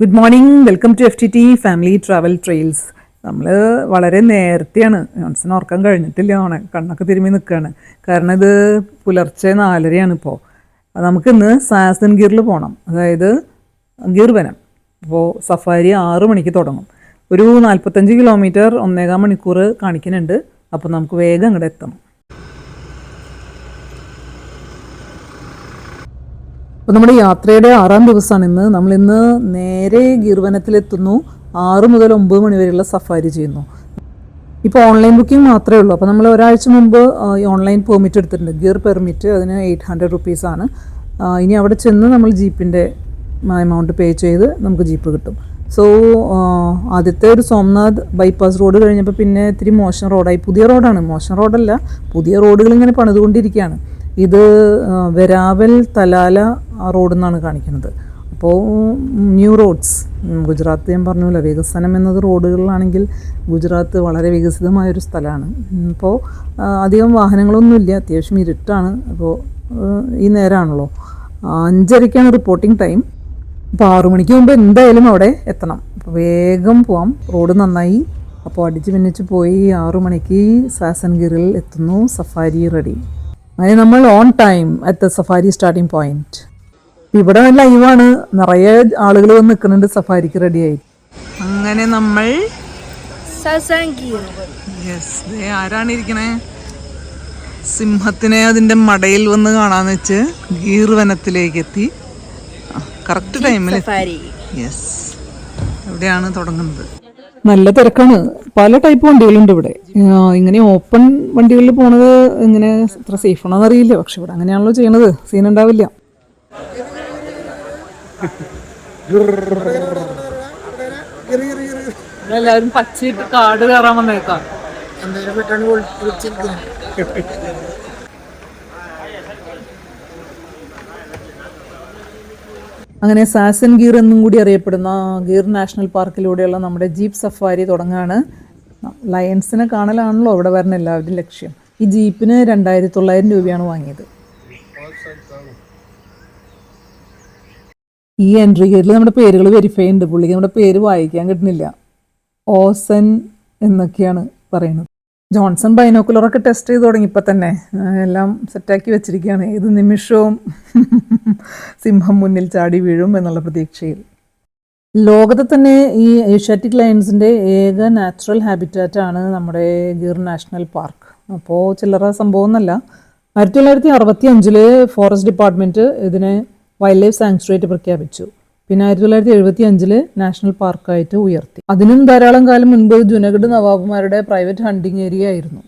Good morning, welcome to FTT family travel trails. നമ്മൾ വളരെ നേരത്തെയാണ്, Johnson ഉറക്കം കഴിഞ്ഞിട്ടില്ല, കണ്ണൊക്കെ തിരുമ്മി നിൽക്കുകയാണ്. കാരണം ഇത് പുലർച്ചെ 4:30 ഇപ്പോൾ. നമുക്കിന്ന് സാസൻ ഗീറിൽ പോകണം, അതായത് ഗീർ വനം. അപ്പോൾ സഫാരി 6 മണിക്ക് തുടങ്ങും. ഒരു 45 കിലോമീറ്റർ 1.25 മണിക്കൂർ കാണിക്കുന്നുണ്ട്. അപ്പോൾ നമുക്ക് വേഗം അങ്ങോട്ട് എത്തണം. അപ്പോൾ നമ്മുടെ യാത്രയുടെ 6ാം ദിവസമാണ് ഇന്ന്. നമ്മളിന്ന് നേരെ ഗീർ വനത്തിലെത്തുന്നു. 6 മുതൽ 9 മണി വരെയുള്ള സഫാരി ചെയ്യുന്നു. ഇപ്പോൾ ഓൺലൈൻ ബുക്കിംഗ് മാത്രമേ ഉള്ളൂ. അപ്പോൾ നമ്മൾ ഒരാഴ്ച മുമ്പ് ഓൺലൈൻ പെർമിറ്റ് എടുത്തിട്ടുണ്ട്, ഗിയർ പെർമിറ്റ്. അതിന് 800 റുപ്പീസാണ്. ഇനി അവിടെ ചെന്ന് നമ്മൾ ജീപ്പിൻ്റെ എമൗണ്ട് പേ ചെയ്ത് നമുക്ക് ജീപ്പ് കിട്ടും. സോ ആദ്യത്തെ ഒരു സോംനാഥ് ബൈപ്പാസ് റോഡ് കഴിഞ്ഞപ്പോൾ പിന്നെ ഇത്തിരി മോശം റോഡായി. പുതിയ റോഡാണ്, മോശം റോഡല്ല, പുതിയ റോഡുകൾ ഇങ്ങനെ പണിതുകൊണ്ടിരിക്കുകയാണ്. ഇത് വെരാവൽ തലാല റോഡ് എന്നാണ് കാണിക്കുന്നത്. അപ്പോൾ ന്യൂ റോഡ്സ്, ഗുജറാത്ത് ഞാൻ പറഞ്ഞില്ല, വികസനം എന്നത് റോഡുകളിലാണെങ്കിൽ ഗുജറാത്ത് വളരെ വികസിതമായൊരു സ്ഥലമാണ്. ഇപ്പോൾ അധികം വാഹനങ്ങളൊന്നുമില്ല, അത്യാവശ്യം ഇരുട്ടാണ്. അപ്പോൾ ഈ നേരമാണല്ലോ, 5:30ക്കാണ് റിപ്പോർട്ടിംഗ് ടൈം. അപ്പോൾ 6 മണിക്ക് മുമ്പ് എന്തായാലും അവിടെ എത്തണം. അപ്പോൾ വേഗം പോവാം, റോഡ് നന്നായി. അപ്പോൾ അടിച്ച് പിന്നിച്ച് പോയി 6 മണിക്ക് സാസൻ ഗീറിൽ എത്തുന്നു. Safari ready. അങ്ങനെ നമ്മൾ on time at the safari starting point. ഇവിടെ ലൈവാണ്, നിറയെ ആളുകൾ വന്ന് നിൽക്കുന്നുണ്ട് സഫാരിക്ക് റെഡിയായി. അങ്ങനെ നമ്മൾ ആരാണ് ഇരിക്കണേ? സിംഹത്തിനെ അതിൻ്റെ മടയിൽ വന്ന് കാണാന്ന് വെച്ച് ഗീർ വനത്തിലേക്ക് എത്തി. കറക്റ്റ് ടൈമിൽ. യെസ്, എവിടെയാണ് തുടങ്ങുന്നത്? നല്ല തിരക്കാണ്. പല ടൈപ്പ് വണ്ടികളുണ്ട് ഇവിടെ. ഇങ്ങനെ ഓപ്പൺ വണ്ടികളിൽ പോണത് ഇങ്ങനെ എത്ര സേഫ് ആണോ എന്നറിയില്ല, പക്ഷെ ഇവിടെ അങ്ങനെയാണല്ലോ ചെയ്യണത്, സീനുണ്ടാവില്ല. എല്ലാവരും പച്ചയിട്ട് കാട് കയറാൻ വന്നേക്കാം. അങ്ങനെ സാസൻ ഗീർ എന്നും കൂടി അറിയപ്പെടുന്ന ഗീർ നാഷണൽ പാർക്കിലൂടെയുള്ള നമ്മുടെ ജീപ്പ് സഫാരി തുടങ്ങുകയാണ്. ലയൺസിനെ കാണലാണല്ലോ ഇവിടെ വരുന്ന എല്ലാവരുടെയും ലക്ഷ്യം. ഈ ജീപ്പിന് 2900 രൂപയാണ് വാങ്ങിയത്. ഈ എൻട്രി ഗേറ്റിൽ നമ്മുടെ പേരുകൾ വെരിഫൈ ഉണ്ട്. പുള്ളിക്ക് നമ്മുടെ പേര് വായിക്കാൻ കിട്ടുന്നില്ല. ഓസൻ എന്നൊക്കെയാണ് പറയുന്നത്. ജോൺസൺ ബൈനോക്കുലറൊക്കെ ടെസ്റ്റ് ചെയ്ത് തുടങ്ങി. ഇപ്പം തന്നെ എല്ലാം സെറ്റാക്കി വെച്ചിരിക്കുകയാണ്. ഏത് നിമിഷവും സിംഹം മുന്നിൽ ചാടി വീഴും എന്നുള്ള പ്രതീക്ഷയിൽ. ലോകത്തെ തന്നെ ഈ ഏഷ്യാറ്റിക് ലയൺസിൻ്റെ ഏക നാച്ചുറൽ ഹാബിറ്റാറ്റാണ് നമ്മുടെ ഗീർ നാഷണൽ പാർക്ക്. അപ്പോൾ ചില്ലറ സംഭവമൊന്നുമല്ല. 1965 ഫോറസ്റ്റ് ഡിപ്പാർട്ട്മെൻറ്റ് ഇതിനെ വൈൽഡ് ലൈഫ് സാങ്ച്വറി പ്രഖ്യാപിച്ചു. പിന്നെ 1975 നാഷണൽ പാർക്കായിട്ട് ഉയർത്തി. അതിനും ധാരാളം കാലം മുൻപ് ജുനഗഡ് നവാബുമാരുടെ പ്രൈവറ്റ് ഹണ്ടിങ് ഏരിയ ആയിരുന്നു.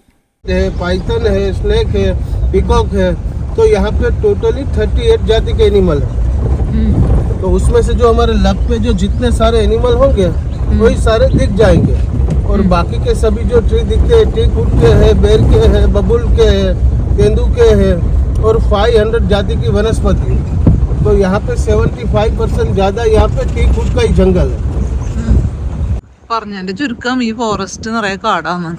पाइथन है, स्नेक है, पीकॉक है, तो यहाँ पे टोटली 38 जाति के एनिमल है. तो उसमें से जो हमारे लक पे जो जितने सारे एनिमल होंगे वही सारे दिख जाएंगे. और बाकी के सभी जो ट्री दिखते हैं, टी कुट के है, बेर के है, बबुल के है, तेंदू के है, और 500 जाति की वनस्पति. तो यहाँ पे 75% ज़्यादा यहाँ पे टी कुट का ही जंगल है. പറഞ്ഞതിന്റെ ചുരുക്കം ഈ ഫോറസ്റ്റ് നിറയെ കാടാണ്.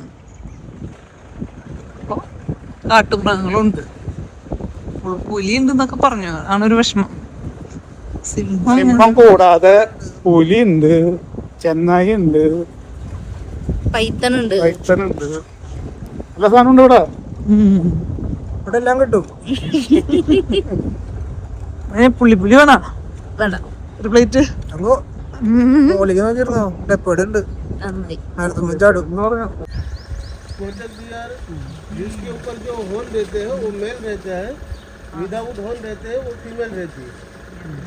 കാട്ടുമൃഗങ്ങളുണ്ട്, പുലി ഉണ്ടെന്നൊക്കെ പറഞ്ഞു. ആണൊരു വിഷമം. സിംഹം കൂടാതെ പുലിയുണ്ട്, ചെന്നായി ഉണ്ട്, പൈത്തൺ ഉണ്ട്, എല്ലാ സാധനം ഉണ്ട് ഇവിടെ. ഇവിടെ എല്ലാം കിട്ടും. പുള്ളി വേണ വേണ്ട ഒരു പ്ലേറ്റ്. जिसके ऊपर जो होल देते हैं वो मेल रहता है, विदाउट होल रहते हैं वो फीमेल रहती है.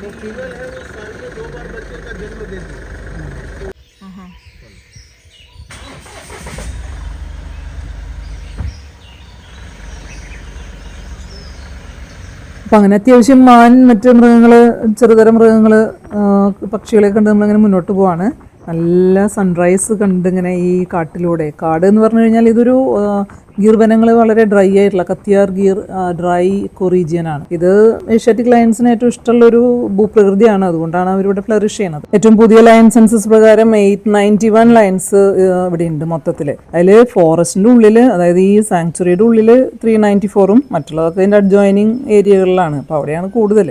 जो फीमेल है वो साल में 2 बार बच्चे का जन्म देती है. അപ്പം അങ്ങനെ അത്യാവശ്യം മാൻ, മറ്റ് മൃഗങ്ങൾ, ചെറുതരം മൃഗങ്ങൾ, പക്ഷികളെ കണ്ട് നമ്മളങ്ങനെ മുന്നോട്ട് പോവാണ്. നല്ല സൺറൈസ് കണ്ട് ഇങ്ങനെ ഈ കാട്ടിലൂടെ. കാട് എന്ന് പറഞ്ഞു കഴിഞ്ഞാൽ ഇതൊരു ഗീർ വനങ്ങൾ വളരെ ഡ്രൈ ആയിട്ടുള്ള കത്തിയാർ ഗീർ ഡ്രൈ ഇക്കോ റീജിയനാണ്. ഇത് ഏഷ്യാറ്റിക് ലയൺസിന് ഏറ്റവും ഇഷ്ടമുള്ളൊരു ഭൂപ്രകൃതിയാണ്. അതുകൊണ്ടാണ് അവരിവിടെ ഫ്ലറിഷ് ചെയ്യുന്നത്. ഏറ്റവും പുതിയ ലയൺ സെൻസസ് പ്രകാരം 891 ലയൺസ് ഇവിടെ ഉണ്ട് മൊത്തത്തിൽ. അതിൽ ഫോറസ്റ്റിൻ്റെ ഉള്ളിൽ, അതായത് ഈ സാങ്ച്വറിയുടെ ഉള്ളിൽ 394ഉം മറ്റുള്ളതൊക്കെ അതിൻ്റെ അഡ്ജോയിനിങ് ഏരിയകളിലാണ്. അപ്പോൾ അവിടെയാണ് കൂടുതൽ.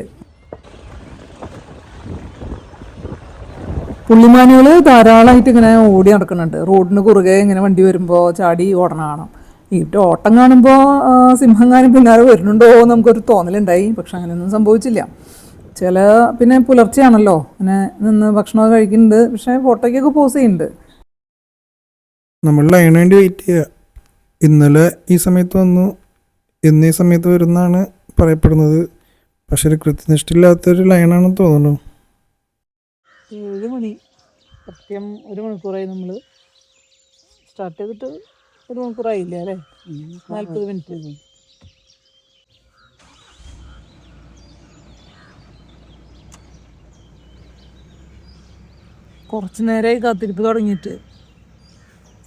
പുള്ളിമാനുകൾ ധാരാളമായിട്ട് ഇങ്ങനെ ഓടി നടക്കുന്നുണ്ട്. റോഡിന് കുറുകെ ഇങ്ങനെ വണ്ടി വരുമ്പോൾ ചാടി ഓടണ കാണാം. ഈ ഓട്ടം കാണുമ്പോൾ സിംഹങ്ങാനും പിന്നാലെ വരുന്നുണ്ടോ എന്ന് നമുക്കൊരു തോന്നലുണ്ടായി. പക്ഷെ അങ്ങനെയൊന്നും സംഭവിച്ചില്ല. പിന്നെ പുലർച്ചെയാണല്ലോ, അങ്ങനെ നിന്ന് ഭക്ഷണമൊക്കെ കഴിക്കുന്നുണ്ട്. പക്ഷേ ഫോട്ടോയ്ക്കൊക്കെ പോസ് ചെയ്യുന്നുണ്ട്. നമ്മൾ ലൈന് വേണ്ടി വെയിറ്റ് ചെയ്യുക. ഇന്നലെ ഈ സമയത്ത് വന്നു, ഇന്ന് ഈ സമയത്ത് വരുന്നതാണ് പറയപ്പെടുന്നത്. പക്ഷെ ഒരു കൃത്യനിഷ്ഠയില്ലാത്തൊരു ലൈനാണെന്ന് തോന്നുന്നു. 7 മണി കൃത്യം 1 മണിക്കൂറായി നമ്മൾ സ്റ്റാർട്ട് ചെയ്തിട്ട്. 1 മണിക്കൂറായില്ലേ അല്ലേ? 40 മിനിറ്റ്. കുറച്ച് നേരമായി കാത്തിരിപ്പ് തുടങ്ങിയിട്ട്.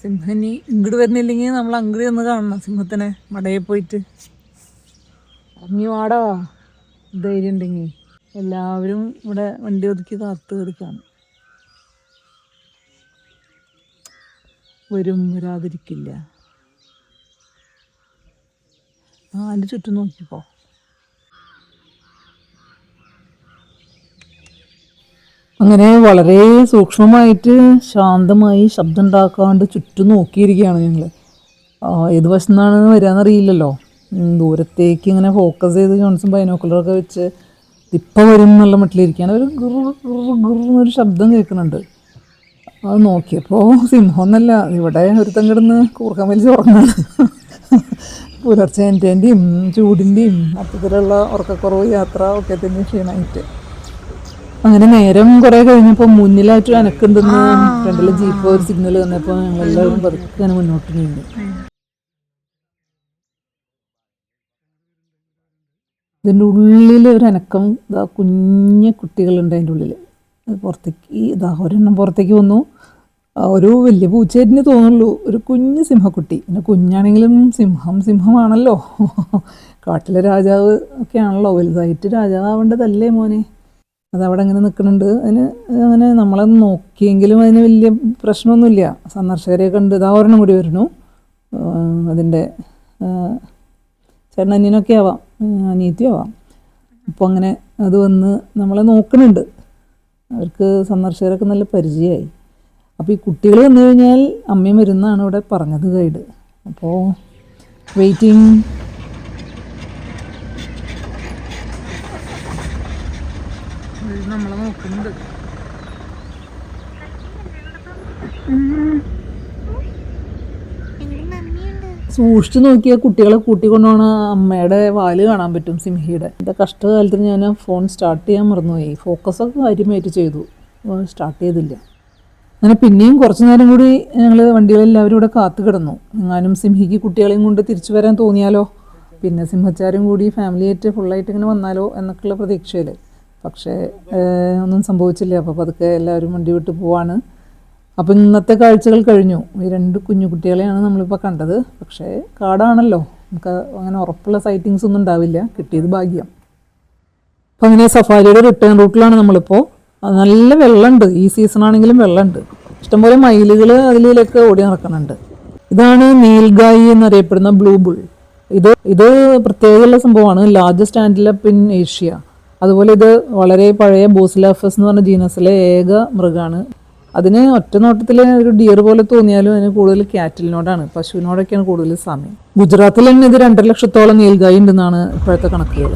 സിംഹനി ഇങ്ങോട്ട് വരുന്നില്ലെങ്കിൽ നമ്മൾ അങ്ങോട്ട് ഒന്ന് കാണണം സിംഹത്തിനെ. മടയിൽ പോയിട്ട് ഇറങ്ങി വാടാ, ധൈര്യം ഉണ്ടെങ്കിൽ. എല്ലാവരും ഇവിടെ വണ്ടി ഒതുക്കി കാത്ത് കിടക്കാണ്. വരാതിരിക്കില്ല. അതിൻ്റെ ചുറ്റും നോക്കിക്കോ. അങ്ങനെ വളരെ സൂക്ഷ്മമായിട്ട് ശാന്തമായി ശബ്ദം ഉണ്ടാക്കാണ്ട് ചുറ്റും നോക്കിയിരിക്കുകയാണ് ഞങ്ങൾ. ഏത് വശത്തു നിന്നാണ് വരികയെന്നറിയില്ലല്ലോ. ദൂരത്തേക്ക് ഇങ്ങനെ ഫോക്കസ് ചെയ്ത് ജോൺസൺ ബൈനോക്കുലറൊക്കെ വെച്ച് ഇപ്പം വരും എന്നുള്ള മട്ടിലിരിക്കുകയാണ്. ഒരു ഗുറു ശബ്ദം കേൾക്കുന്നുണ്ട്. അത് നോക്കിയപ്പോൾ സിംഹമൊന്നല്ല, ഇവിടെ ഒരുത്തം കിടന്ന് കൂർക്കം വലിച്ച് ഉറങ്ങാണ്. പുലർച്ചേൻ്റെയും ചൂടിൻ്റെയും മൊത്തത്തിലുള്ള ഉറക്കക്കുറവ്, യാത്ര ഒക്കെ തന്നെ ക്ഷീണമായിട്ട്. അങ്ങനെ നേരം കുറേ കഴിഞ്ഞപ്പോൾ മുന്നിലായിട്ടൊരു അനക്കുണ്ടെന്ന് ഫ്രണ്ടിലെ ജീപ്പ് ഒരു സിഗ്നൽ തന്നപ്പോൾ ഞങ്ങളെല്ലാവരും പതുക്കെ മുന്നോട്ട് നീങ്ങി. ഇതിൻ്റെ ഉള്ളിൽ ഒരു അനക്കം. കുഞ്ഞു കുട്ടികളുണ്ട് അതിൻ്റെ ഉള്ളിൽ. പുറത്തേക്ക് ഒരെണ്ണം പുറത്തേക്ക് വന്നു. ഒരു വലിയ പൂച്ചേരിന് തോന്നുള്ളൂ, ഒരു കുഞ്ഞു സിംഹക്കുട്ടി. പിന്നെ കുഞ്ഞാണെങ്കിലും സിംഹമാണല്ലോ. കാട്ടിലെ രാജാവ് ഒക്കെ ആണല്ലോ, വലുതായിട്ട് രാജാവാവേണ്ടതല്ലേ മോനെ. അതവിടെ അങ്ങനെ നിൽക്കുന്നുണ്ട്. അങ്ങനെ നമ്മളെ നോക്കിയെങ്കിലും അതിന് വലിയ പ്രശ്നമൊന്നുമില്ല. സന്ദർശകരെ കണ്ട് ഒരെണ്ണം കൂടി വരുന്നു. അതിൻ്റെ ചേട്ടനനിയനൊക്കെ ആവാം, അനിയത്തിയും ആവാം. അപ്പോൾ അങ്ങനെ അത് വന്ന് നമ്മളെ നോക്കുന്നുണ്ട്. അവർക്ക് സന്ദർശകരൊക്കെ നല്ല പരിചയമായി. അപ്പോൾ ഈ കുട്ടികൾ വന്നു കഴിഞ്ഞാൽ അമ്മയും വരുന്നതാണ് ഇവിടെ പറഞ്ഞത് ഗൈഡ്. അപ്പോൾ വെയിറ്റിംഗ്. നമ്മളെ നോക്കുന്നുണ്ട്. സൂക്ഷിച്ചു നോക്കിയാൽ കുട്ടികളെ കൂട്ടിക്കൊണ്ടുപോകണ അമ്മയുടെ വാല് കാണാൻ പറ്റും, സിംഹിയുടെ. എൻ്റെ കഷ്ടകാലത്തിന് ഞാൻ ഫോൺ സ്റ്റാർട്ട് ചെയ്യാൻ മറന്നുപോയി. ഫോക്കസൊക്കെ കാര്യമായിട്ട് ചെയ്തു, സ്റ്റാർട്ട് ചെയ്തില്ല. അങ്ങനെ പിന്നെയും കുറച്ച് നേരം കൂടി ഞങ്ങൾ വണ്ടികളെല്ലാവരും ഇവിടെ കാത്തു കിടന്നു. എങ്ങാനും സിംഹിക്ക് കുട്ടികളെയും കൊണ്ട് തിരിച്ചു വരാൻ തോന്നിയാലോ, പിന്നെ സിംഹച്ചാരും കൂടി ഫാമിലിയായിട്ട് ഫുള്ളായിട്ട് ഇങ്ങനെ വന്നാലോ എന്നൊക്കെയുള്ള പ്രതീക്ഷയിൽ. പക്ഷേ ഒന്നും സംഭവിച്ചില്ല. അപ്പോൾ പതുക്കെ എല്ലാവരും വണ്ടി വിട്ട് പോവാണ്. അപ്പോൾ ഇന്നത്തെ കാഴ്ചകൾ കഴിഞ്ഞു. ഈ 2 കുഞ്ഞു കുട്ടികളെയാണ് നമ്മളിപ്പോൾ കണ്ടത്. പക്ഷേ കാടാണല്ലോ, നമുക്ക് അങ്ങനെ ഉറപ്പുള്ള സൈറ്റിങ്സ് ഒന്നും ഉണ്ടാവില്ല. കിട്ടിയത് ഭാഗ്യം. അപ്പോൾ അങ്ങനെ സഫാരിയുടെ റിട്ടേൺ റൂട്ടിലാണ് നമ്മളിപ്പോൾ. നല്ല വെള്ളമുണ്ട്, ഈ സീസണാണെങ്കിലും വെള്ളമുണ്ട്. ഇഷ്ടംപോലെ മയിലുകൾ അതിലേക്ക് ഓടി നടക്കുന്നുണ്ട്. ഇതാണ് നീൽഗായി എന്നറിയപ്പെടുന്ന ബ്ലൂ ബുൾ. ഇത് പ്രത്യേകമുള്ള സംഭവമാണ്. Largest antelope in Asia. അതുപോലെ ഇത് വളരെ പഴയ ബോസിലാഫസ് എന്ന് പറഞ്ഞ ജീനസിലെ ഏക മൃഗമാണ്. അതിന് ഒറ്റ നോട്ടത്തിൽ ഒരു ഡിയർ പോലെ തോന്നിയാലും അതിന് കൂടുതൽ ക്യാറ്റിലിനോടാണ്, പശുവിനോടൊക്കെയാണ് കൂടുതൽ സാമ്യം. ഗുജറാത്തിൽ തന്നെ ഇത് 2.5 ലക്ഷത്തോളം നീൽഗായി ഉണ്ടെന്നാണ് ഇപ്പോഴത്തെ കണക്കുകൾ.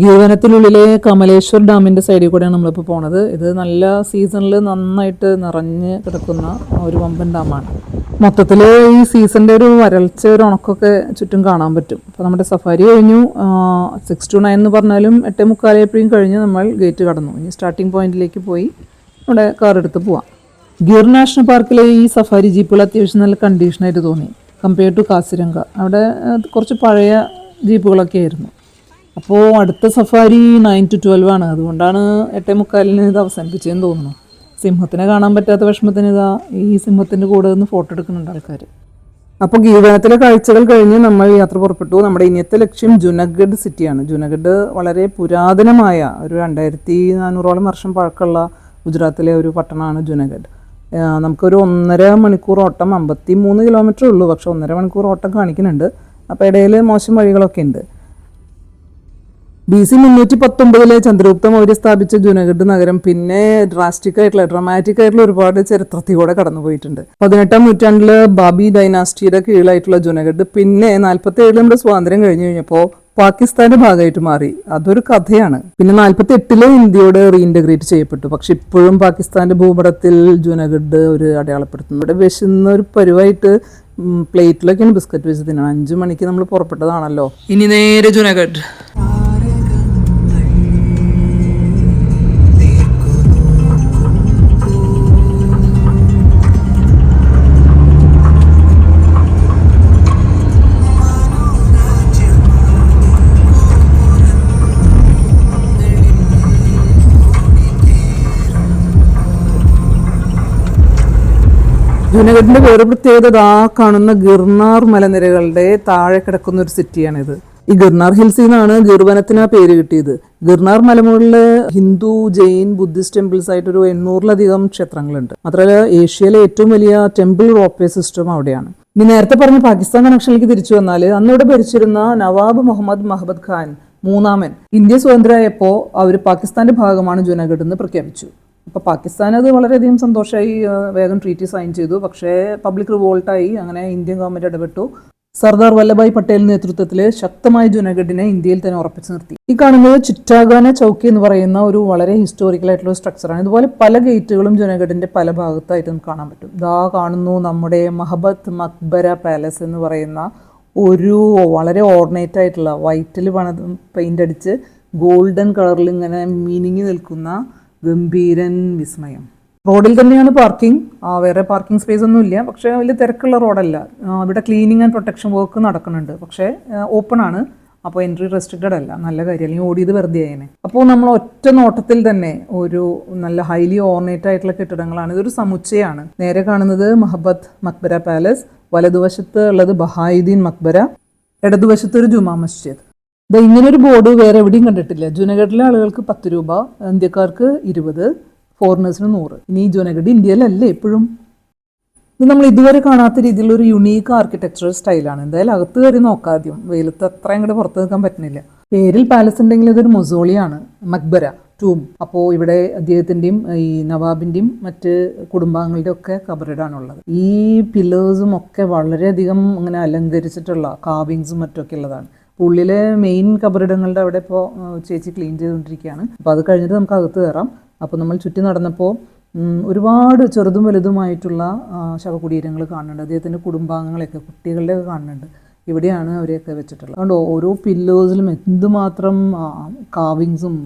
ഗിർ വനത്തിനുള്ളിലെ കമലേശ്വർ ഡാമിൻ്റെ സൈഡിൽ കൂടെയാണ് നമ്മളിപ്പോൾ പോണത്. ഇത് നല്ല സീസണിൽ നന്നായിട്ട് നിറഞ്ഞ് കിടക്കുന്ന ഒരു വമ്പൻ ഡാമാണ്. മൊത്തത്തിൽ ഈ സീസണിൻ്റെ ഒരു വരൾച്ച, ഒരു ഉണക്കൊക്കെ ചുറ്റും കാണാൻ പറ്റും. അപ്പോൾ നമ്മുടെ സഫാരി കഴിഞ്ഞു. 6 to 9 എന്ന് പറഞ്ഞാലും 8:45 കഴിഞ്ഞ് നമ്മൾ ഗേറ്റ് കടന്നു. ഇനി സ്റ്റാർട്ടിംഗ് പോയിന്റിലേക്ക് പോയി ഇവിടെ കാർ എടുത്ത് പോവാം. ഗിർ നാഷണൽ പാർക്കിലെ ഈ സഫാരി ജീപ്പുകൾ അത്യാവശ്യം നല്ല കണ്ടീഷനായിട്ട് തോന്നി കമ്പയർ ടു കാസിരംഗ. അവിടെ കുറച്ച് പഴയ ജീപ്പുകളൊക്കെ ആയിരുന്നു. അപ്പോൾ അടുത്ത സഫാരി 9 to 12 ആണ്. അതുകൊണ്ടാണ് 8:45 ഇത് അവസാനിപ്പിച്ചതെന്ന് തോന്നുന്നു. സിംഹത്തിനെ കാണാൻ പറ്റാത്ത വിഷമത്തിന് ഈ സിംഹത്തിൻ്റെ കൂടെ നിന്ന് ഫോട്ടോ എടുക്കുന്നുണ്ട് ആൾക്കാർ. അപ്പോൾ ഗിർ വനത്തിലെ കാഴ്ചകൾ കഴിഞ്ഞ് നമ്മൾ യാത്ര പുറപ്പെട്ടു. നമ്മുടെ ഇനിയത്തെ ലക്ഷ്യം ജുനഗഡ് സിറ്റിയാണ്. ജുനഗഡ് വളരെ പുരാതനമായ ഒരു 2400ഓളം വർഷം പഴക്കമുള്ള ഗുജറാത്തിലെ ഒരു പട്ടണമാണ് ജുനഗഡ്. നമുക്കൊരു 1.5 മണിക്കൂർ ഓട്ടം, 53 കിലോമീറ്റർ ഉള്ളൂ. പക്ഷെ 1.5 മണിക്കൂർ ഓട്ടം കാണിക്കുന്നുണ്ട്. അപ്പോൾ ഇടയിൽ മോശം വഴികളൊക്കെ ഉണ്ട്. BC 319 ചന്ദ്രഗുപ്ത മൗര്യ സ്ഥാപിച്ച ജുനഗഡ് നഗരം പിന്നെ ഡ്രാമാറ്റിക് ആയിട്ടുള്ള ഒരുപാട് ചരിത്രത്തിലൂടെ കടന്നുപോയിട്ടുണ്ട്. 18-ാം നൂറ്റാണ്ടില് ബാബി ഡൈനാസ്റ്റിയുടെ കീഴിലായിട്ടുള്ള ജുനഗഡ് പിന്നെ 47 നമ്മുടെ സ്വാതന്ത്ര്യം കഴിഞ്ഞു കഴിഞ്ഞപ്പോൾ പാകിസ്ഥാന്റെ ഭാഗമായിട്ട് മാറി. അതൊരു കഥയാണ്. പിന്നെ 48-ല് ഇന്ത്യയോട് റീഇൻറ്റഗ്രേറ്റ് ചെയ്യപ്പെട്ടു. പക്ഷെ ഇപ്പോഴും പാകിസ്ഥാന്റെ ഭൂപടത്തിൽ ജുനഗഡ് ഒരു അടയാളപ്പെടുത്തുന്നു. ഇവിടെ വിശന്ന ഒരു പരുവായിട്ട് പ്ലേറ്റിലൊക്കെയാണ് ബിസ്ക്കറ്റ് വെച്ച് തിന്നണം. 5 മണിക്ക് നമ്മൾ പുറപ്പെട്ടതാണല്ലോ. ഇനി നേരെ ജുനഗഡ്. ജുനഗഡിന്റെ വേറെ പ്രത്യേകത ആ കാണുന്ന ഗിർനാർ മലനിരകളുടെ താഴെ കിടക്കുന്ന ഒരു സിറ്റിയാണിത്. ഈ ഗിർനാർ ഹിൽസിൽ നിന്നാണ് ഗിർവനത്തിന് ആ പേര് കിട്ടിയത്. ഗിർനാർ മലമുകളില് ഹിന്ദു, ജെയിൻ, ബുദ്ധിസ്റ്റ് ടെമ്പിൾസ് ആയിട്ട് ഒരു 800-ലധികം ക്ഷേത്രങ്ങളുണ്ട്. മാത്രമല്ല ഏഷ്യയിലെ ഏറ്റവും വലിയ ടെമ്പിൾ റോപ്വേ സിസ്റ്റം അവിടെയാണ്. ഇനി നേരത്തെ പറഞ്ഞ പാകിസ്ഥാൻ കണക്ഷനിലേക്ക് തിരിച്ചു വന്നാൽ അന്നിവിടെ ഭരിച്ചിരുന്ന നവാബ് മുഹമ്മദ് മഹബത് ഖാൻ മൂന്നാമൻ ഇന്ത്യ സ്വതന്ത്രമായപ്പോൾ അവർ പാകിസ്ഥാന്റെ ഭാഗമാണ് ജുനഗഡ് എന്ന് പ്രഖ്യാപിച്ചു. അപ്പോൾ പാകിസ്ഥാൻ അത് വളരെയധികം സന്തോഷമായി, വേഗം ട്രീറ്റി സൈൻ ചെയ്തു. പക്ഷേ പബ്ലിക് റിവോൾട്ടായി. അങ്ങനെ ഇന്ത്യൻ ഗവൺമെന്റ് ഇടപെട്ടു. സർദാർ വല്ലഭായ് പട്ടേൽ നേതൃത്വത്തിൽ ശക്തമായ ജുനഗഡിനെ ഇന്ത്യയിൽ തന്നെ ഉറപ്പിച്ചു നിർത്തി. ഈ കാണുന്നത് ചിറ്റാഗാന ചൗക്കി എന്ന് പറയുന്ന ഒരു വളരെ ഹിസ്റ്റോറിക്കൽ ആയിട്ടുള്ള സ്ട്രക്ചറാണ്. ഇതുപോലെ പല ഗേറ്റുകളും ജുനഗഡിന്റെ പല ഭാഗത്തായിട്ട് നമുക്ക് കാണാൻ പറ്റും. ഇതാ കാണുന്നു നമ്മുടെ മഹബത്ത് മക്ബര പാലസ് എന്ന് പറയുന്ന ഒരു വളരെ ഓർണേറ്റ് ആയിട്ടുള്ള വൈറ്റിൽ പെയിന്റ് അടിച്ച് ഗോൾഡൻ കളറിൽ ഇങ്ങനെ മീനിങ്ങി നിൽക്കുന്ന ഗംഭീരൻ വിസ്മയം. റോഡിൽ തന്നെയാണ് പാർക്കിംഗ്. വേറെ പാർക്കിംഗ് സ്പേസ് ഒന്നും ഇല്ല. പക്ഷേ വലിയ തിരക്കുള്ള റോഡല്ല. ഇവിടെ ക്ലീനിങ് ആൻഡ് പ്രൊട്ടക്ഷൻ വർക്ക് നടക്കുന്നുണ്ട്. പക്ഷേ ഓപ്പൺ ആണ്. അപ്പോൾ എൻട്രി റെസ്ട്രിക്റ്റഡ് അല്ല. നല്ല കാര്യം. അല്ലെങ്കിൽ ഓടിയത് വെറുതെ ആയേനെ. അപ്പോൾ നമ്മൾ ഒറ്റ നോട്ടത്തിൽ തന്നെ ഒരു നല്ല ഹൈലി ഓർണേറ്റ് ആയിട്ടുള്ള കെട്ടിടങ്ങളാണ്. ഇതൊരു സമുച്ചയമാണ്. നേരെ കാണുന്നത് മഹബത്ത് മക്ബര പാലസ്, വലതുവശത്ത് ഉള്ളത് ബഹായുദ്ദീൻ മക്ബര, ഇടതുവശത്ത് ഒരു ജുമാ മസ്ജിദ്. ഇങ്ങനൊരു ബോർഡ് വേറെ എവിടെയും കണ്ടിട്ടില്ല. ജുനഗഡിലെ ആളുകൾക്ക് 10 രൂപ, ഇന്ത്യക്കാർക്ക് 20, ഫോറിനേഴ്സിന് 100. ഇനി ജുനഗഡ് ഇന്ത്യയിലല്ലേ എപ്പോഴും. ഇത് നമ്മൾ ഇതുവരെ കാണാത്ത രീതിയിലുള്ള ഒരു യുണീക്ക് ആർക്കിടെക്ചറൽ സ്റ്റൈലാണ്. എന്തായാലും അകത്ത് കയറി നോക്കാദ്യം. വെയിലത്ത് അത്ര അങ്ങോട്ട് പുറത്ത് നിൽക്കാൻ പറ്റുന്നില്ല. പേരിൽ പാലസ് ഉണ്ടെങ്കിൽ ഇതൊരു മൊസോളിയാണ്, മക്ബര ടൂം. അപ്പോൾ ഇവിടെ അദ്ദേഹത്തിൻ്റെയും ഈ നവാബിൻ്റെയും മറ്റ് കുടുംബാംഗങ്ങളുടെ ഒക്കെ കബറിടാനുള്ളത്. ഈ പില്ലേഴ്സും ഒക്കെ വളരെയധികം അങ്ങനെ അലങ്കരിച്ചിട്ടുള്ള കാവിങ്സും മറ്റൊക്കെ ഉള്ളതാണ്. ഉള്ളിലെ മെയിൻ കബറിടങ്ങളുടെ അവിടെ ഇപ്പോൾ ചേച്ചി ക്ലീൻ ചെയ്തുകൊണ്ടിരിക്കുകയാണ്. അപ്പോൾ അത് കഴിഞ്ഞിട്ട് നമുക്ക് അകത്ത് കയറാം. അപ്പോൾ നമ്മൾ ചുറ്റി നടന്നപ്പോൾ ഒരുപാട് ചെറുതും വലുതുമായിട്ടുള്ള ശവകുടീരങ്ങൾ കാണുന്നുണ്ട്. അദ്ദേഹത്തിൻ്റെ കുടുംബാംഗങ്ങളെയൊക്കെ, കുട്ടികളുടെയൊക്കെ കാണുന്നുണ്ട്. ഇവിടെയാണ് അവരെയൊക്കെ വെച്ചിട്ടുള്ളത്. അതുകൊണ്ട് ഓരോ പില്ലേഴ്സിലും എന്തുമാത്രം കാവിങ്സും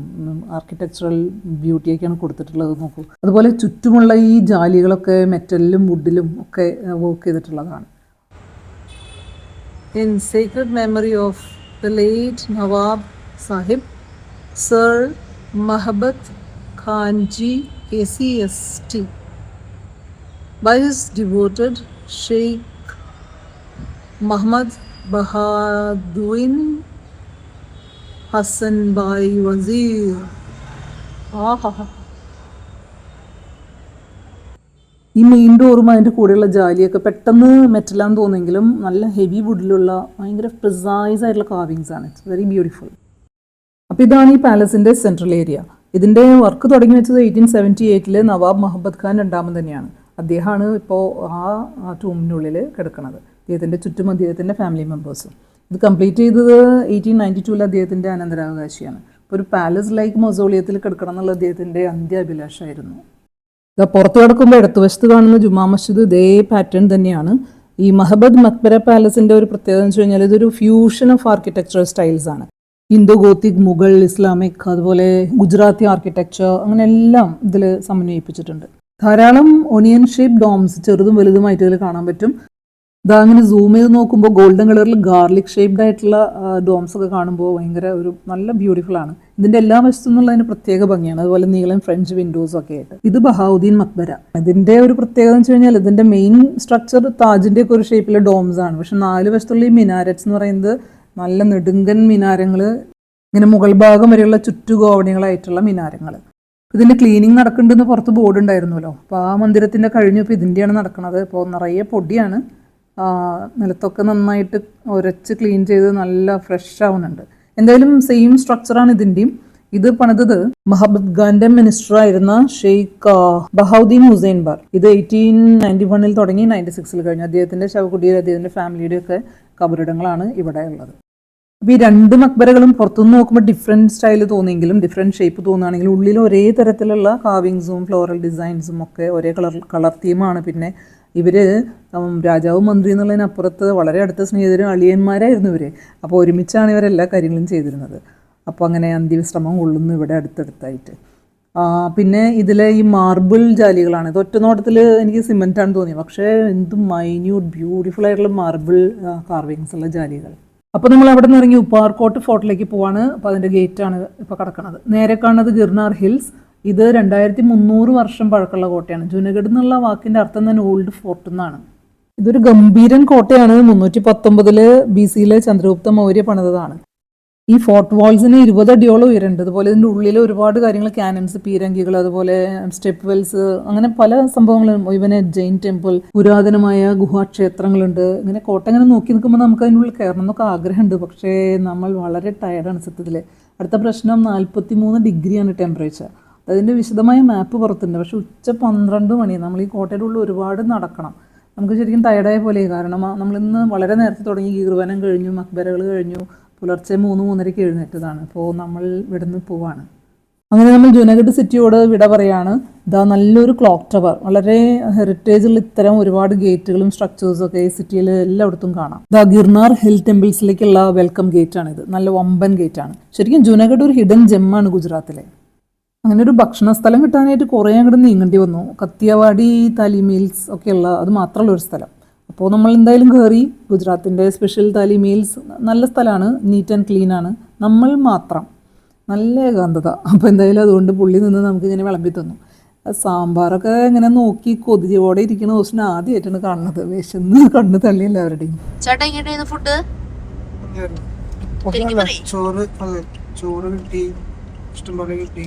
ആർക്കിടെക്ചറൽ ബ്യൂട്ടിയൊക്കെയാണ് കൊടുത്തിട്ടുള്ളത് നോക്കൂ. അതുപോലെ ചുറ്റുമുള്ള ഈ ജാലികളൊക്കെ മെറ്റലിലും വുഡിലും ഒക്കെ വർക്ക് ചെയ്തിട്ടുള്ളതാണ്. In sacred memory of the late Nawab Sahib, Sir Mahabat Khanji KCST, by his devoted Sheikh Muhammad Bahaduddin Hassan Bhai Wazir. ഈ മെയിൻ ഡോറും അതിൻ്റെ കൂടെയുള്ള ജാലിയൊക്കെ പെട്ടെന്ന് മെറ്റലാന്ന് തോന്നുമെങ്കിലും നല്ല ഹെവി വുഡിലുള്ള ഭയങ്കര പ്രിസൈസ് ആയിട്ടുള്ള കാവിങ്സ് ആണ്. It's very beautiful. അപ്പോൾ ഇതാണ് ഈ പാലസിൻ്റെ സെൻട്രൽ ഏരിയ. ഇതിൻ്റെ വർക്ക് തുടങ്ങി വെച്ചത് 1878 നവാബ് മഹബത് ഖാൻ രണ്ടാമൻ തന്നെയാണ്. അദ്ദേഹമാണ് ഇപ്പോൾ ആ ടൂമിനുള്ളിൽ കിടക്കുന്നത്. അദ്ദേഹത്തിൻ്റെ ചുറ്റും അദ്ദേഹത്തിൻ്റെ ഫാമിലി മെമ്പേഴ്സും. ഇത് കംപ്ലീറ്റ് ചെയ്തത് 1892 അദ്ദേഹത്തിൻ്റെ അനന്തരാവകാശിയാണ്. ഇപ്പോൾ ഒരു പാലസ് ലൈക്ക് മൊസോളിയത്തിൽ കിടക്കണം എന്നുള്ള അദ്ദേഹത്തിൻ്റെ അന്ത്യാഭിലാഷമായിരുന്നു. പുറത്ത് കിടക്കുമ്പോൾ ഇടത്തുവശത്ത് കാണുന്ന ജുമാ മസ്ജിദ് ഇതേ പാറ്റേൺ തന്നെയാണ്. ഈ മഹബത് മക്ബര പാലസിൻ്റെ ഒരു പ്രത്യേകത എന്ന് വെച്ച് കഴിഞ്ഞാൽ ഇതൊരു ഫ്യൂഷൻ ഓഫ് ആർക്കിടെക്ചറൽ സ്റ്റൈൽസ് ആണ്. ഇന്തോ ഗോത്തിക്, മുഗൾ, ഇസ്ലാമിക്, അതുപോലെ ഗുജറാത്തി ആർക്കിടെക്ചർ, അങ്ങനെ എല്ലാം ഇതിൽ സമന്വയിപ്പിച്ചിട്ടുണ്ട്. ധാരാളം ഒണിയൻ ഷേപ്പ് ഡോംസ് ചെറുതും വലുതുമായിട്ട് ഇതിൽ കാണാൻ പറ്റും. ഇതാ അങ്ങനെ സൂം ചെയ്ത് നോക്കുമ്പോൾ ഗോൾഡൻ കളറിൽ ഗാർലിക് ഷേപ്ഡ് ആയിട്ടുള്ള ഡോംസ് ഒക്കെ കാണുമ്പോൾ ഭയങ്കര ഒരു നല്ല ബ്യൂട്ടിഫുൾ ആണ്. ഇതിൻ്റെ എല്ലാ വശത്തു നിന്നുള്ളതിന് പ്രത്യേക ഭംഗിയാണ്. അതുപോലെ നീളം ഫ്രഞ്ച് വിൻഡോസ് ഒക്കെ ആയിട്ട്. ഇത് ബഹാവുദ്ദീൻ മക്ബര. ഇതിൻ്റെ ഒരു പ്രത്യേകത എന്ന് വെച്ച് കഴിഞ്ഞാൽ ഇതിൻ്റെ മെയിൻ സ്ട്രക്ചർ താജിൻ്റെ ഒക്കെ ഒരു ഷേപ്പിലെ ഡോംസ് ആണ്. പക്ഷെ 4 വശത്തുള്ള ഈ മിനാരറ്റ്സ് എന്ന് പറയുന്നത് നല്ല നെടുങ്കൻ മിനാരങ്ങൾ, ഇങ്ങനെ മുകൾ ഭാഗം വരെയുള്ള ചുറ്റുകോവണികളായിട്ടുള്ള മിനാരങ്ങൾ. ഇതിൻ്റെ ക്ലീനിങ് നടക്കുന്നുണ്ടെന്ന് പുറത്ത് ബോർഡ് ഉണ്ടായിരുന്നല്ലോ. അപ്പോൾ ആ മന്ദിരത്തിൻ്റെ കഴിഞ്ഞു ഇപ്പോൾ ഇതിൻ്റെയാണ് നടക്കുന്നത്. ഇപ്പോൾ നിറയെ പൊടിയാണ്. നിലത്തൊക്കെ നന്നായിട്ട് ഉരച്ച് ക്ലീൻ ചെയ്ത് നല്ല ഫ്രഷ് ആവുന്നുണ്ട്. എന്തായാലും സെയിം സ്ട്രക്ചറാണ് ഇതിൻ്റെയും. ഇത് പണിതത് മഹബൂബ് ഖാന്റെ മിനിസ്റ്റർ ആയിരുന്ന ഷെയ്ഖ് ബഹൌദ്ദീൻ ഹുസൈൻ ബാർ. ഇത് 1891 തുടങ്ങി 96 കഴിഞ്ഞു. അദ്ദേഹത്തിന്റെ ശവകുടീരം, അദ്ദേഹത്തിന്റെ ഫാമിലിയുടെ ഒക്കെ കബറിടങ്ങളാണ് ഇവിടെ ഉള്ളത്. അപ്പോൾ ഈ രണ്ട് മക്ബരകളും പുറത്തുനിന്ന് നോക്കുമ്പോൾ ഡിഫറെൻറ്റ് സ്റ്റൈൽ തോന്നിയെങ്കിലും, ഡിഫറെൻറ്റ് ഷേപ്പ് തോന്നുകയാണെങ്കിലും ഉള്ളിൽ ഒരേ തരത്തിലുള്ള കാവിങ്സും ഫ്ലോറൽ ഡിസൈൻസും ഒക്കെ ഒരേ കളർ തീമാണ്. പിന്നെ ഇവർ രാജാവും മന്ത്രി എന്നുള്ളതിനപ്പുറത്ത് വളരെ അടുത്ത സ്നേഹിതരും അളിയന്മാരായിരുന്നു ഇവർ. അപ്പോൾ ഒരുമിച്ചാണ് ഇവരെല്ലാ കാര്യങ്ങളും ചെയ്തിരുന്നത്. അപ്പോൾ അങ്ങനെ അന്ത്യവിശ്രമം കൊള്ളുന്നു ഇവിടെ അടുത്തടുത്തായിട്ട്. പിന്നെ ഇതിലെ ഈ മാർബിൾ ജാലികളാണ്. ഇത് ഒറ്റ നോട്ടത്തിൽ എനിക്ക് സിമെൻറ്റാണ് തോന്നിയത്, പക്ഷേ എന്ത് മൈന്യൂട്ട് ബ്യൂട്ടിഫുൾ ആയിട്ടുള്ള മാർബിൾ കാർവിങ്സ് ഉള്ള ജാലികൾ. അപ്പോൾ നമ്മൾ അവിടെ നിന്ന് ഇറങ്ങി ഉപ്പാർകോട്ട് ഫോർട്ടിലേക്ക് പോവാണ്. അപ്പോൾ അതിൻ്റെ ഗേറ്റാണ് ഇപ്പോൾ കിടക്കുന്നത്. നേരെ കാണുന്നത് ഗിർനാർ ഹിൽസ്. ഇത് 2300 വർഷം പഴക്കമുള്ള കോട്ടയാണ്. ജുനഗഡ് എന്നുള്ള വാക്കിൻ്റെ അർത്ഥം തന്നെ ഓൾഡ് ഫോർട്ട് എന്നാണ്. ഇതൊരു ഗംഭീരൻ കോട്ടയാണ്. 319 BC ചന്ദ്രഗുപ്ത മൗര്യ പണിതതാണ്. ഈ ഫോർട്ട് വാൾസിന് 20 അടിയോളം ഉയരമുണ്ട്. അതുപോലെ ഇതിൻ്റെ ഉള്ളിൽ ഒരുപാട് കാര്യങ്ങൾ, ക്യാനൻസ്, പീരങ്കികൾ, അതുപോലെ സ്റ്റെപ്പ് വെൽസ്, അങ്ങനെ പല സംഭവങ്ങളും. ഇവന് ജെയിൻ ടെമ്പിൾ, പുരാതനമായ ഗുഹാക്ഷേത്രങ്ങളുണ്ട്. ഇങ്ങനെ കോട്ട ഇങ്ങനെ നോക്കി നിൽക്കുമ്പോൾ നമുക്ക് അതിനുള്ളിൽ കയറണം എന്നൊക്കെ ആഗ്രഹമുണ്ട്. പക്ഷേ നമ്മൾ വളരെ ടയർഡാണ് സത്യത്തിൽ. അടുത്ത പ്രശ്നം 43 ഡിഗ്രിയാണ് ടെമ്പറേച്ചർ. അതിൻ്റെ വിശദമായ മാപ്പ് പുറത്തുണ്ട്. പക്ഷേ ഉച്ച 12 മണി. നമ്മൾ ഈ കോട്ടയുടെ ഉള്ളിൽ ഒരുപാട് നടക്കണം. നമുക്ക് ശരിക്കും ടയർഡായ പോലെ. കാരണം നമ്മളിന്ന് വളരെ നേരത്തെ തുടങ്ങി. ഗീർവനം കഴിഞ്ഞു, മക്ബരകൾ കഴിഞ്ഞു, പുലർച്ചെ 3-3:30 എഴുന്നേറ്റതാണ്. അപ്പോൾ നമ്മൾ ഇവിടുന്ന് പോവാണ്. അങ്ങനെ നമ്മൾ ജുനഗഡ് സിറ്റിയോട് വിട പറയാണ്. ഇതാ നല്ലൊരു ക്ലോക്ക് ടവർ, വളരെ ഹെറിറ്റേജുള്ള ഇത്തരം ഒരുപാട് ഗേറ്റുകളും സ്ട്രക്ചേഴ്സും ഒക്കെ ഈ സിറ്റിയിൽ എല്ലായിടത്തും കാണാം. ഇതാ ഗിർനാർ ഹിൽ ടെമ്പിൾസിലേക്കുള്ള വെൽക്കം ഗേറ്റാണിത്. നല്ല വമ്പൻ ഗേറ്റാണ്. ശരിക്കും ജുനഗഡ് ഒരു ഹിഡൻ ജെമ്മാണ് ഗുജറാത്തിലെ. അങ്ങനെ ഒരു ഭക്ഷണ സ്ഥലം കിട്ടാനായിട്ട് കുറേ അങ്ങോട്ട് നീങ്ങേണ്ടി വന്നു. കത്തിയവാടി, താലി മീൽസ് ഒക്കെയുള്ള, അത് മാത്രമുള്ള ഒരു സ്ഥലം. അപ്പോൾ നമ്മൾ എന്തായാലും കയറി. ഗുജറാത്തിൻ്റെ സ്പെഷ്യൽ താലി മീൽസ് നല്ല സ്ഥലമാണ്, നീറ്റ് ആൻഡ് ക്ലീൻ ആണ്. നമ്മൾ മാത്രം നല്ല ഏകാന്തത. അപ്പോൾ എന്തായാലും അതുകൊണ്ട് പുള്ളി നിന്ന് നമുക്കിങ്ങനെ വിളമ്പി തന്നു. സാമ്പാറൊക്കെ ഇങ്ങനെ നോക്കി കൊതിയോടെ ഇരിക്കുന്ന ദിവസം ആദ്യമായിട്ടാണ് കാണുന്നത്. വിശന്ന് കണ്ണ് തള്ളി എല്ലാവരുടെയും. ചേട്ടാ എങ്ങനെയായിരുന്നു ഫുഡ്? ചോറ് കിട്ടി, ഇഷ്ടംപോലെ കിട്ടി.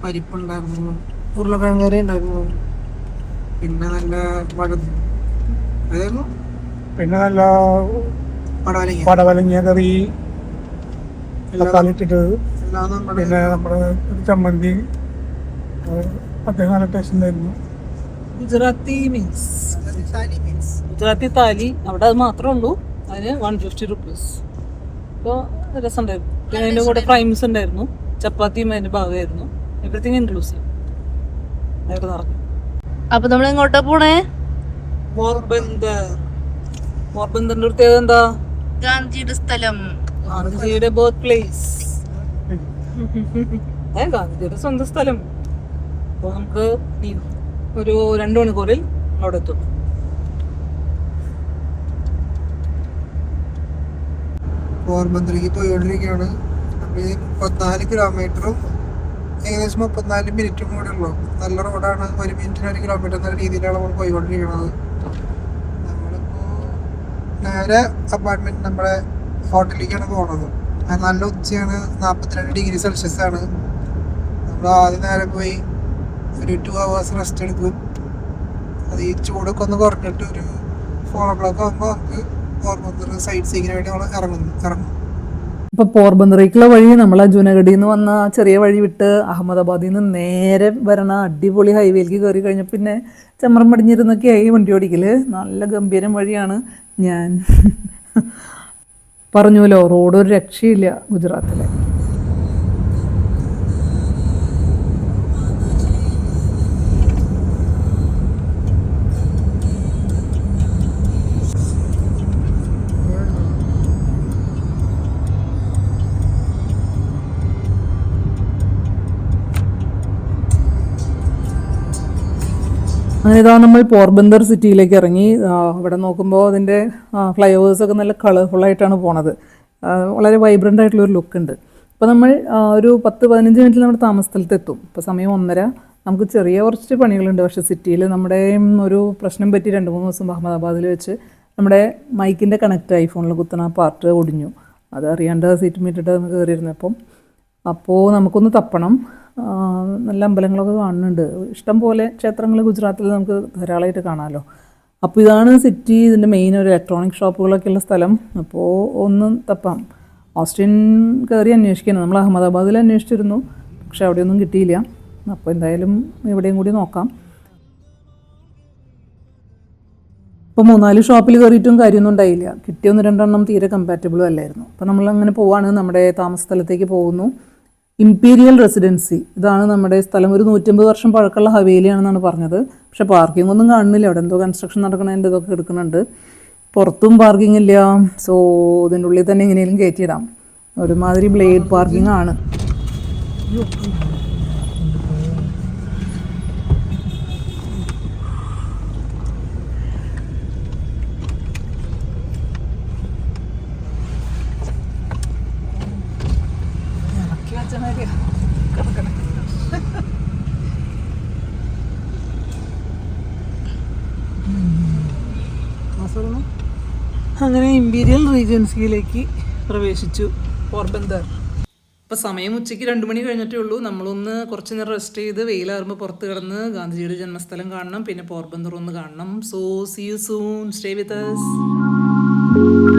പരിപ്പുണ്ടായിരുന്നു, ഉരുളക്കിഴങ്ങ് കറി ഉണ്ടായിരുന്നു, പിന്നെ നല്ല പിന്നെ നല്ല പടവലങ്ങിയ കറി, തക്കാളി ഇട്ടിട്ട്, പിന്നെ നമ്മുടെ ചമ്മന്തി, അദ്ദേഹം നല്ല ടേസ്റ്റ് ഉണ്ടായിരുന്നു. ഗുജറാത്തി മീൽസ്, ഗുജറാത്തി താലി അവിടെ അത് മാത്രമേ ഉള്ളൂ. അതിന് 150 rupees. അപ്പോൾ രസമുണ്ടായിരുന്നു. പിന്നെ അതിൻ്റെ കൂടെ ഫ്രൈംസ് ഉണ്ടായിരുന്നു, ചപ്പാത്തിയും അതിൻ്റെ ഭാഗമായിരുന്നു. Everything inclusive. അതൊക്കെ നടന്നു. അപ്പൊ നമ്മൾ എങ്ങോട്ടാ പോണേ? പോർബന്ദറിന്റെ പ്രത്യേകത എന്താ? ഗാന്ധിയുടെ സ്ഥലം, ഗാന്ധിജിയുടെ ബർത്ത് പ്ലേസ്. ഗാന്ധിജിയുടെ സ്വന്തം സ്ഥലം. അപ്പോൾ നമുക്ക് ഒരു 2 മണിക്കൂറിൽ അവിടെ എത്തും. പോർബന്ദറിലേക്ക് പോയിക്കൊണ്ടിരിക്കുകയാണ്. 34 കിലോമീറ്ററും ഏകദേശം 34 മിനിറ്റും കൂടെ ഉള്ളൂ. നല്ല റോഡാണ്. 1 മിനിറ്റിന് 1 കിലോമീറ്റർ എന്ന രീതിയിലാണ് നമ്മൾ പോയിക്കൊണ്ടിരിക്കുന്നത്. നമ്മളിപ്പോൾ നേരെ അപ്പാർട്ട്മെന്റ് നമ്മുടെ ഹോട്ടലിലേക്കാണ് പോകുന്നത്. നല്ല ഉച്ചയാണ്, 42 ഡിഗ്രി സെൽഷ്യസ് ആണ്. നമ്മൾ ആദ്യം നേരെ പോയി ഒരു 2 hours റെസ്റ്റ് എടുക്കും. അത് ഈ ചൂടൊക്കെ ഒന്ന് കുറഞ്ഞിട്ട് ഒരു 4 o'clock ആകുമ്പോൾ നമുക്ക് പോർബന്ദർ സൈറ്റ് സീയിങ്ങിനായിട്ട് നമ്മൾ ഇറങ്ങും. ഇപ്പോൾ പോർബന്ദറിലേക്കുള്ള വഴി നമ്മൾ ജുനഗഡിൽ നിന്ന് വന്ന ചെറിയ വഴി വിട്ട് അഹമ്മദാബാദിൽ നിന്ന് നേരെ വരണ അടിപൊളി ഹൈവേയിലേക്ക് കയറി കഴിഞ്ഞാൽ പിന്നെ ചമ്മറം പടിഞ്ഞിരുന്നൊക്കെയായി വണ്ടി ഓടിക്കൽ. നല്ല ഗംഭീരം വഴിയാണ്. ഞാൻ പറഞ്ഞുവല്ലോ, റോഡ് ഒരു രക്ഷയില്ല ഗുജറാത്തിലെ. അങ്ങനെ ഇതാ നമ്മൾ പോർബന്ദർ സിറ്റിയിലേക്ക് ഇറങ്ങി. ഇവിടെ നോക്കുമ്പോൾ അതിൻ്റെ ഫ്ലൈ ഓവേഴ്സൊക്കെ നല്ല കളർഫുള്ളായിട്ടാണ് പോണത്. വളരെ വൈബ്രൻ്റ് ആയിട്ടുള്ളൊരു ലുക്ക് ഉണ്ട്. അപ്പോൾ നമ്മൾ ഒരു 10-15 മിനിറ്റിൽ നമ്മുടെ താമസ സ്ഥലത്ത് എത്തും. ഇപ്പോൾ സമയം 1:30. നമുക്ക് ചെറിയ കുറച്ച് പണികളുണ്ട്. പക്ഷേ സിറ്റിയിൽ നമ്മുടെ ഒരു പ്രശ്നം പറ്റി 2-3 ദിവസം അഹമ്മദാബാദിൽ വെച്ച് നമ്മുടെ മൈക്കിൻ്റെ കണക്റ്റ് ഐഫോണിൽ കുത്തുന്ന പാർട്ട് ഒടിഞ്ഞു. അത് അറിയാണ്ട് സീറ്റ് മീറ്റിട്ട് നമുക്ക് കയറിയിരുന്നപ്പം. അപ്പോൾ നമുക്കൊന്ന് തപ്പണം. നല്ല അമ്പലങ്ങളൊക്കെ കാണുന്നുണ്ട്. ഇഷ്ടം പോലെ ക്ഷേത്രങ്ങൾ ഗുജറാത്തിൽ നമുക്ക് ധാരാളമായിട്ട് കാണാമല്ലോ. അപ്പോൾ ഇതാണ് സിറ്റി. ഇതിൻ്റെ മെയിൻ ഒരു ഇലക്ട്രോണിക് ഷോപ്പുകളൊക്കെ ഉള്ള സ്ഥലം. അപ്പോൾ ഒന്ന് തപ്പാം. ഓസ്റ്റിൻ കയറി അന്വേഷിക്കണം. നമ്മൾ അഹമ്മദാബാദിൽ അന്വേഷിച്ചിരുന്നു, പക്ഷെ അവിടെയൊന്നും കിട്ടിയില്ല. അപ്പോൾ എന്തായാലും എവിടെയും കൂടി നോക്കാം. ഇപ്പോൾ 3-4 ഷോപ്പിൽ കയറിയിട്ടും കാര്യമൊന്നും ഉണ്ടായില്ല. കിട്ടിയ 1-2 തീരെ കമ്പാറ്റബിളും അല്ലായിരുന്നു. അപ്പോൾ നമ്മളങ്ങനെ പോവാണ്, നമ്മുടെ താമസ സ്ഥലത്തേക്ക് പോകുന്നു. ഇംപീരിയൽ റെസിഡൻസി, ഇതാണ് നമ്മുടെ സ്ഥലം. ഒരു 150 വർഷം പഴക്കമുള്ള ഹവേലിയാണെന്നാണ് പറഞ്ഞത്. പക്ഷെ പാർക്കിംഗ് ഒന്നും കാണുന്നില്ല. അവിടെ എന്തോ കൺസ്ട്രക്ഷൻ നടക്കണതിൻ്റെ ഇതൊക്കെ എടുക്കുന്നുണ്ട്. പുറത്തും പാർക്കിംഗ് ഇല്ല. സോ ഇതിൻ്റെ ഉള്ളിൽ തന്നെ എങ്ങനെയും കയറ്റിയിടാം. ഒരുമാതിരി ബ്ലേഡ് പാർക്കിംഗ് ആണ്. അങ്ങനെ ഇമ്പീരിയൽ റീജൻസിയിലേക്ക് പ്രവേശിച്ചു, പോർബന്ദർ. ഇപ്പോൾ സമയം ഉച്ചയ്ക്ക് 2 മണി കഴിഞ്ഞിട്ടേ ഉള്ളൂ. നമ്മളൊന്ന് കുറച്ച് നേരം റെസ്റ്റ് ചെയ്ത് വെയിലാറുമ്പോൾ പുറത്ത് കിടന്ന് ഗാന്ധിജിയുടെ ജന്മസ്ഥലം കാണണം, പിന്നെ പോർബന്ദർ ഒന്ന് കാണണം. So see you soon, stay with us.